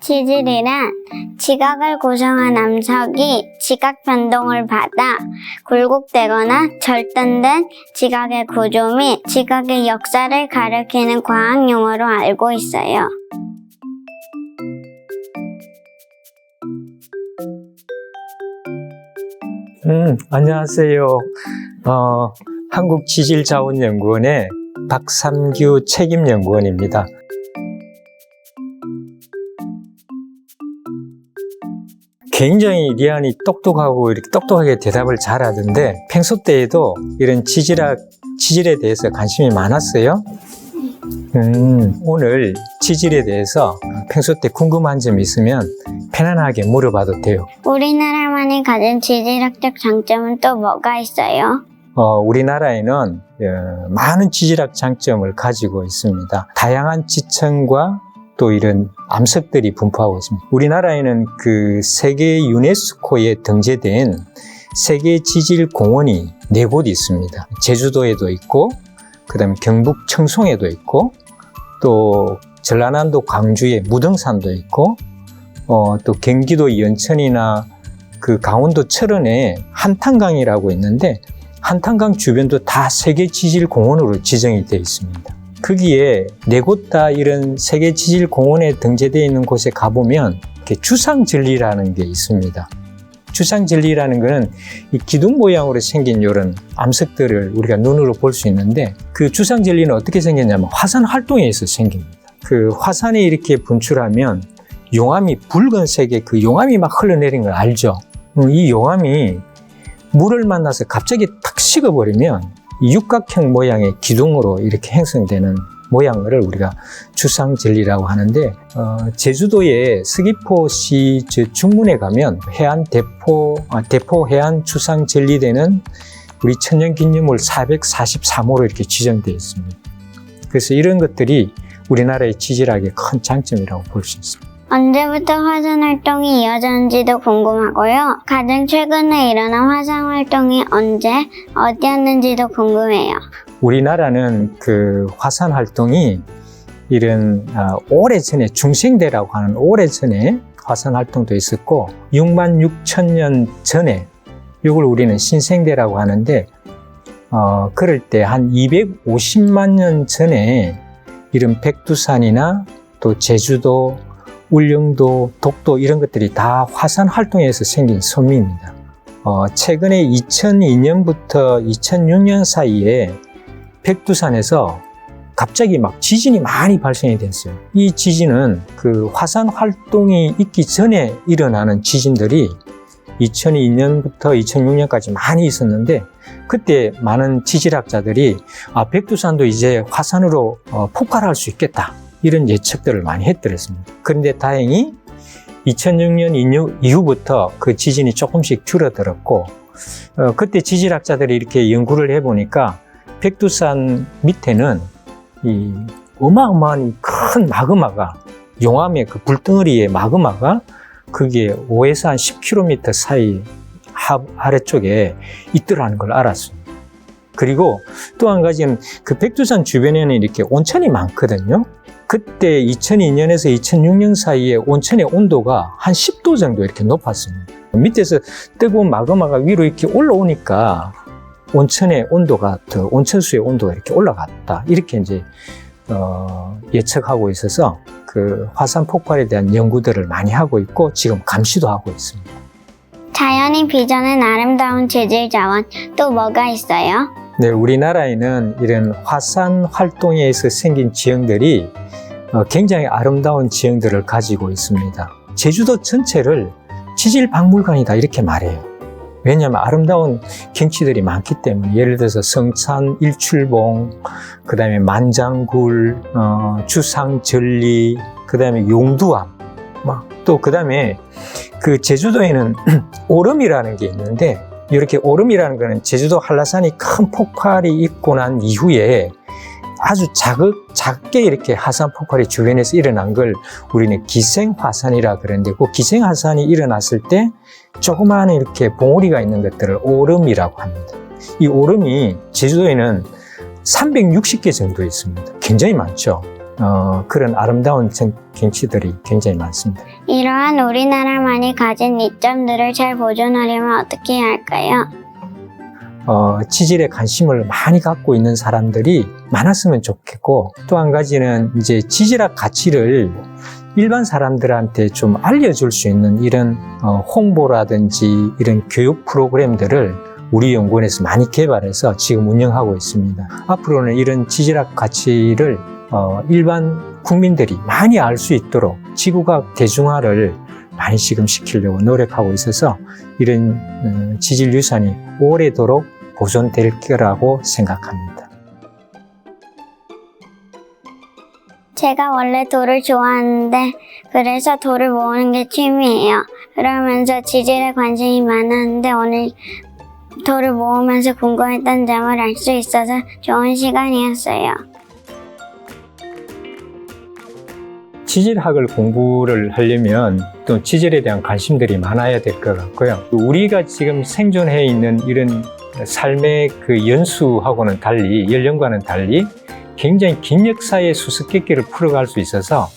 지질이란 지각을 구성한 암석이 지각 변동을 받아 굴곡되거나 절단된 지각의 구조 및 지각의 역사를 가리키는 과학 용어로 알고 있어요. 안녕하세요. 한국지질자원연구원의 박삼규 책임연구원입니다. 굉장히 리안이 똑똑하고 이렇게 똑똑하게 대답을 잘하던데 평소 때에도 이런 지질에 대해서 관심이 많았어요? 오늘 지질에 대해서 평소 때 궁금한 점이 있으면 편안하게 물어봐도 돼요. 우리나라만이 가진 지질학적 장점은 또 뭐가 있어요? 우리나라에는 많은 지질학 장점을 가지고 있습니다. 다양한 지층과 또 이런 암석들이 분포하고 있습니다. 우리나라에는 그 세계 유네스코에 등재된 세계 지질 공원이 4곳 있습니다. 제주도에도 있고, 그 다음에 경북 청송에도 있고, 또 전라남도 광주에 무등산도 있고, 또 경기도 연천이나 그 강원도 철원에 한탄강이라고 있는데, 한탄강 주변도 다 세계 지질 공원으로 지정이 되어 있습니다. 거기에 4곳 다 이런 세계 지질 공원에 등재되어 있는 곳에 가보면 이렇게 주상절리라는 게 있습니다. 주상절리라는 것은 이 기둥 모양으로 생긴 이런 암석들을 우리가 눈으로 볼 수 있는데, 그 주상절리는 어떻게 생겼냐면 화산 활동에 의해서 생깁니다. 그 화산이 이렇게 분출하면 용암이 붉은색의 그 용암이 막 흘러내린 걸 알죠? 이 용암이 물을 만나서 갑자기 탁 식어버리면 이 육각형 모양의 기둥으로 이렇게 형성되는 모양을 우리가 주상절리라고 하는데, 제주도의 서귀포시 중문에 가면 대포 해안 주상절리대는 우리 천년기념물 443호로 이렇게 지정되어 있습니다. 그래서 이런 것들이 우리나라의 지질학의 큰 장점이라고 볼 수 있습니다. 언제부터 화산 활동이 이어졌는지도 궁금하고요. 가장 최근에 일어난 화산 활동이 언제, 어디였는지도 궁금해요. 우리나라는 그 화산 활동이 이런 오래전에 중생대라고 하는 오래전에 화산 활동도 있었고, 6만 6천 년 전에 이걸 우리는 신생대라고 하는데, 그럴 때 한 250만 년 전에 이런 백두산이나 또 제주도, 울릉도, 독도 이런 것들이 다 화산 활동에서 생긴 섬입니다. 최근에 2002년부터 2006년 사이에 백두산에서 갑자기 막 지진이 많이 발생이 됐어요. 이 지진은 그 화산 활동이 있기 전에 일어나는 지진들이 2002년부터 2006년까지 많이 있었는데, 그때 많은 지질학자들이 백두산도 이제 화산으로 폭발할 수 있겠다, 이런 예측들을 많이 했더랬습니다. 그런데 다행히 2006년 이후부터 그 지진이 조금씩 줄어들었고, 그때 지질학자들이 이렇게 연구를 해보니까 백두산 밑에는 이 어마어마한 큰 마그마가, 용암의 그 불덩어리의 마그마가 그게 5에서 한 10km 사이 아래쪽에 있더라는 걸 알았습니다. 그리고 또 한 가지는 그 백두산 주변에는 이렇게 온천이 많거든요. 그때 2002년에서 2006년 사이에 온천의 온도가 한 10도 정도 이렇게 높았습니다. 밑에서 뜨거운 마그마가 위로 이렇게 올라오니까 온천의 온도가 온천수의 온도가 이렇게 올라갔다, 이렇게 이제 예측하고 있어서 그 화산 폭발에 대한 연구들을 많이 하고 있고, 지금 감시도 하고 있습니다. 자연이 빚어낸 아름다운 지질 자원 또 뭐가 있어요? 네, 우리나라에는 이런 화산 활동에 의해서 생긴 지형들이 굉장히 아름다운 지형들을 가지고 있습니다. 제주도 전체를 지질박물관이다 이렇게 말해요. 왜냐하면 아름다운 경치들이 많기 때문에, 예를 들어서 성산 일출봉, 그 다음에 만장굴, 주상절리, 그 다음에 용두암, 또 그 다음에 그 제주도에는 오름이라는 게 있는데, 이렇게 오름이라는 거는 제주도 한라산이 큰 폭발이 있고 난 이후에 아주 작게 이렇게 화산 폭발이 주변에서 일어난 걸 우리는 기생화산이라 그러는데, 그 기생화산이 일어났을 때 조그마한 이렇게 봉우리가 있는 것들을 오름이라고 합니다. 이 오름이 제주도에는 360개 정도 있습니다. 굉장히 많죠. 그런 아름다운 경치들이 굉장히 많습니다. 이러한 우리나라만이 가진 이점들을 잘 보존하려면 어떻게 해야 할까요? 치질에 관심을 많이 갖고 있는 사람들이 많았으면 좋겠고, 또 한 가지는 이제 치질학 가치를 일반 사람들한테 좀 알려줄 수 있는 이런 홍보라든지 이런 교육 프로그램들을 우리 연구원에서 많이 개발해서 지금 운영하고 있습니다. 앞으로는 이런 치질학 가치를 일반 국민들이 많이 알 수 있도록 지구과학 대중화를 많이 지금 시키려고 노력하고 있어서 이런 치질 유산이 오래도록 보존될 거라고 생각합니다. 제가 원래 돌을 좋아하는데 그래서 돌을 모으는 게 취미예요. 그러면서 치질에 관심이 많았는데 오늘 돌을 모으면서 궁금했던 점을 알 수 있어서 좋은 시간이었어요. 치질학을 공부를 하려면 또 치질에 대한 관심들이 많아야 될 것 같고요. 우리가 지금 생존해 있는 이런 삶의 그 연수하고는 달리, 연령과는 달리 굉장히 긴 역사의 수수께끼를 풀어갈 수 있어서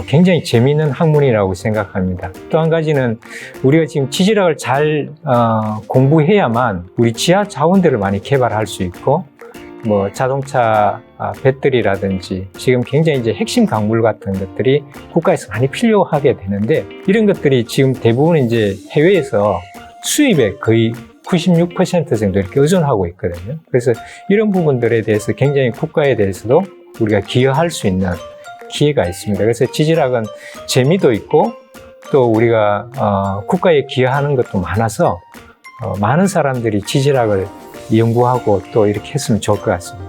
굉장히 재미있는 학문이라고 생각합니다. 또 한 가지는 우리가 지금 치질학을 잘 공부해야만 우리 지하 자원들을 많이 개발할 수 있고, 뭐 자동차 배터리라든지 지금 굉장히 이제 핵심 광물 같은 것들이 국가에서 많이 필요하게 되는데, 이런 것들이 지금 대부분 이제 해외에서 수입의 거의 96% 정도 이렇게 의존하고 있거든요. 그래서 이런 부분들에 대해서 굉장히 국가에 대해서도 우리가 기여할 수 있는 기회가 있습니다. 그래서 치질학은 재미도 있고 또 우리가 국가에 기여하는 것도 많아서 많은 사람들이 치질학을 연구하고 또 이렇게 했으면 좋을 것 같습니다.